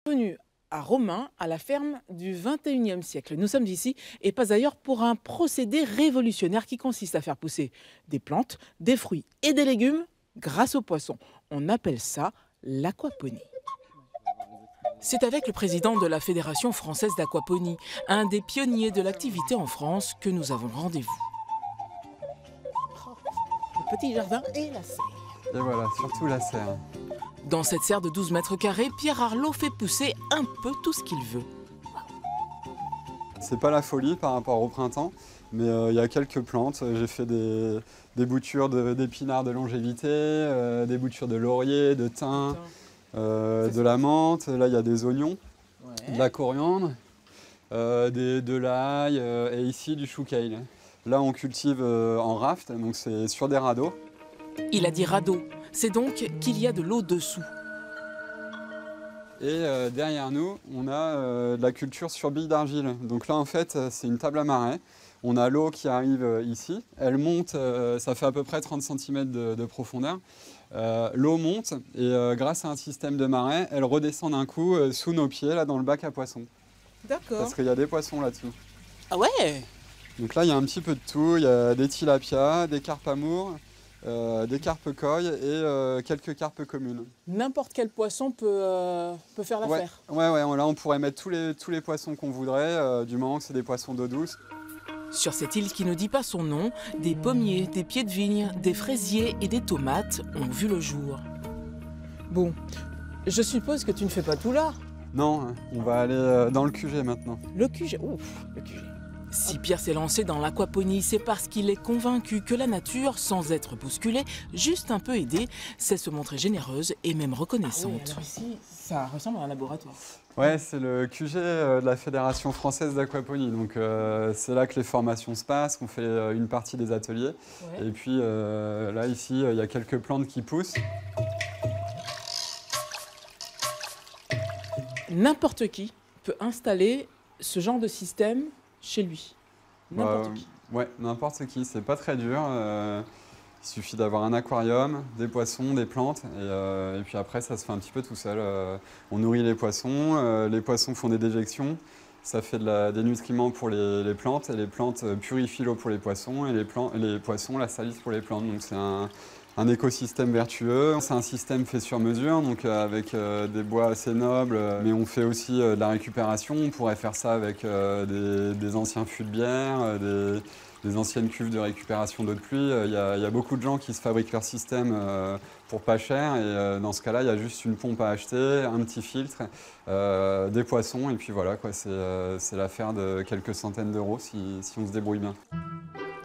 Bienvenue à Romain, à la ferme du 21e siècle. Nous sommes ici, et pas ailleurs, pour un procédé révolutionnaire qui consiste à faire pousser des plantes, des fruits et des légumes grâce aux poissons. On appelle ça l'aquaponie. C'est avec le président de la Fédération française d'aquaponie, un des pionniers de l'activité en France, que nous avons rendez-vous. Le petit jardin et la serre. Et voilà, surtout la serre. Dans cette serre de 12 mètres carrés, Pierre Arlot fait pousser un peu tout ce qu'il veut. C'est pas la folie par rapport au printemps, mais il y a quelques plantes. J'ai fait des boutures d'épinards de longévité, des boutures de laurier, de thym, de la menthe. Là, il y a des oignons, de la coriandre, de l'ail et ici du chou kale. Là, on cultive en raft, donc c'est sur des radeaux. Il a dit radeau, c'est donc qu'il y a de l'eau dessous. Et derrière nous, on a de la culture sur billes d'argile. Donc là, en fait, c'est une table à marais. On a l'eau qui arrive ici. Elle monte, ça fait à peu près 30 cm de profondeur. L'eau monte et grâce à un système de marais, elle redescend d'un coup sous nos pieds, là, dans le bac à poissons. D'accord. Parce qu'il y a des poissons là-dessous. Ah ouais? Donc là, il y a un petit peu de tout. Il y a des tilapias, des carpes amour, des carpes koi et quelques carpes communes. N'importe quel poisson peut faire l'affaire. Ouais, là on pourrait mettre tous les poissons qu'on voudrait, du moment que c'est des poissons d'eau douce. Sur cette île qui ne dit pas son nom, des pommiers, des pieds de vigne, des fraisiers et des tomates ont vu le jour. Bon, je suppose que tu ne fais pas tout là. Non, on va aller dans le QG maintenant. Le QG, ouf, le QG. Si Pierre s'est lancé dans l'aquaponie, c'est parce qu'il est convaincu que la nature, sans être bousculée, juste un peu aidée, sait se montrer généreuse et même reconnaissante. Ah oui, alors ici, ça ressemble à un laboratoire. Ouais, c'est le QG de la Fédération française d'aquaponie. Donc c'est là que les formations se passent, on fait une partie des ateliers. Ouais. Et puis là, ici, il y a quelques plantes qui poussent. N'importe qui peut installer ce genre de système chez lui. N'importe qui. Ouais, n'importe qui. C'est pas très dur. Il suffit d'avoir un aquarium, des poissons, des plantes. Et puis après, ça se fait un petit peu tout seul. On nourrit les poissons font des déjections. Ça fait des nutriments pour les plantes. Et les plantes purifient l'eau pour les poissons. Et les poissons la salissent pour les plantes. Donc c'est un écosystème vertueux. C'est un système fait sur mesure, donc avec des bois assez nobles, mais on fait aussi de la récupération. On pourrait faire ça avec des anciens fûts de bière, des anciennes cuves de récupération d'eau de pluie. Il y a beaucoup de gens qui se fabriquent leur système pour pas cher, et dans ce cas-là, il y a juste une pompe à acheter, un petit filtre, des poissons, et puis voilà, quoi. C'est l'affaire de quelques centaines d'euros si on se débrouille bien.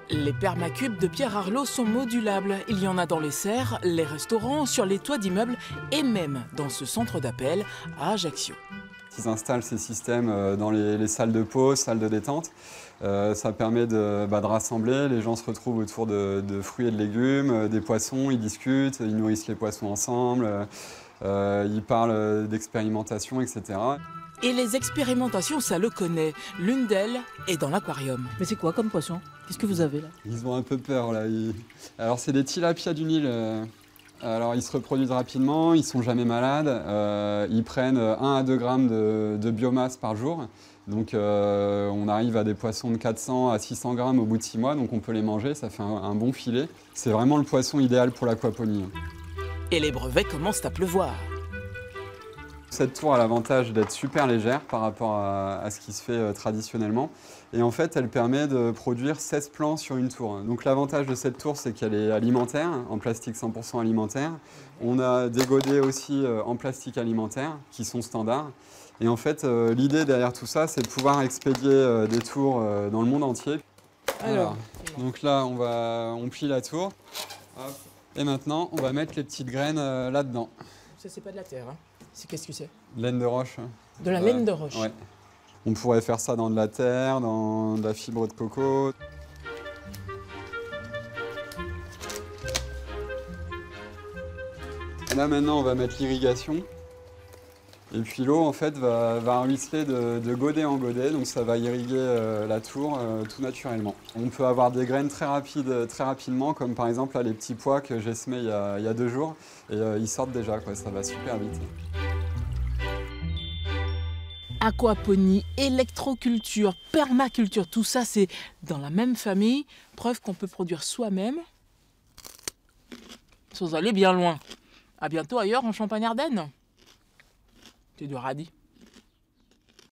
Les permacubes de Pierre Arlot sont modulables. Il y en a dans les serres, les restaurants, sur les toits d'immeubles et même dans ce centre d'appel à Ajaccio. Ils installent ces systèmes dans les salles de pause, salles de détente. Ça permet de rassembler. Les gens se retrouvent autour de fruits et de légumes, des poissons, ils discutent, ils nourrissent les poissons ensemble, ils parlent d'expérimentation, etc. Et les expérimentations, ça le connaît. L'une d'elles est dans l'aquarium. Mais c'est quoi comme poisson? Qu'est-ce que vous avez là? Ils ont un peu peur là. Alors c'est des tilapias du Nil. Alors ils se reproduisent rapidement, ils sont jamais malades. Ils prennent 1 à 2 grammes de biomasse par jour. Donc on arrive à des poissons de 400 à 600 grammes au bout de 6 mois. Donc on peut les manger, ça fait un bon filet. C'est vraiment le poisson idéal pour l'aquaponie. Et les brevets commencent à pleuvoir. Cette tour a l'avantage d'être super légère par rapport à ce qui se fait traditionnellement. Et en fait, elle permet de produire 16 plants sur une tour. Donc l'avantage de cette tour, c'est qu'elle est alimentaire, en plastique 100% alimentaire. On a des godets aussi en plastique alimentaire, qui sont standards. Et en fait, l'idée derrière tout ça, c'est de pouvoir expédier des tours dans le monde entier. Alors, donc là, on plie la tour. Hop. Et maintenant, on va mettre les petites graines là-dedans. Ça, c'est pas de la terre, hein. Qu'est-ce que c'est? Laine de roche. De la laine de roche. Ouais. On pourrait faire ça dans de la terre, dans de la fibre de coco. Et là maintenant, on va mettre l'irrigation. Et puis l'eau, en fait, va ruisseler de godet en godet, donc ça va irriguer la tour tout naturellement. On peut avoir des graines très rapidement, comme par exemple là, les petits pois que j'ai semés il y a 2 jours. Et ils sortent déjà, quoi, ça va super vite. Aquaponie, électroculture, permaculture, tout ça c'est dans la même famille. Preuve qu'on peut produire soi-même sans aller bien loin. À bientôt ailleurs en Champagne-Ardenne. C'est du radis.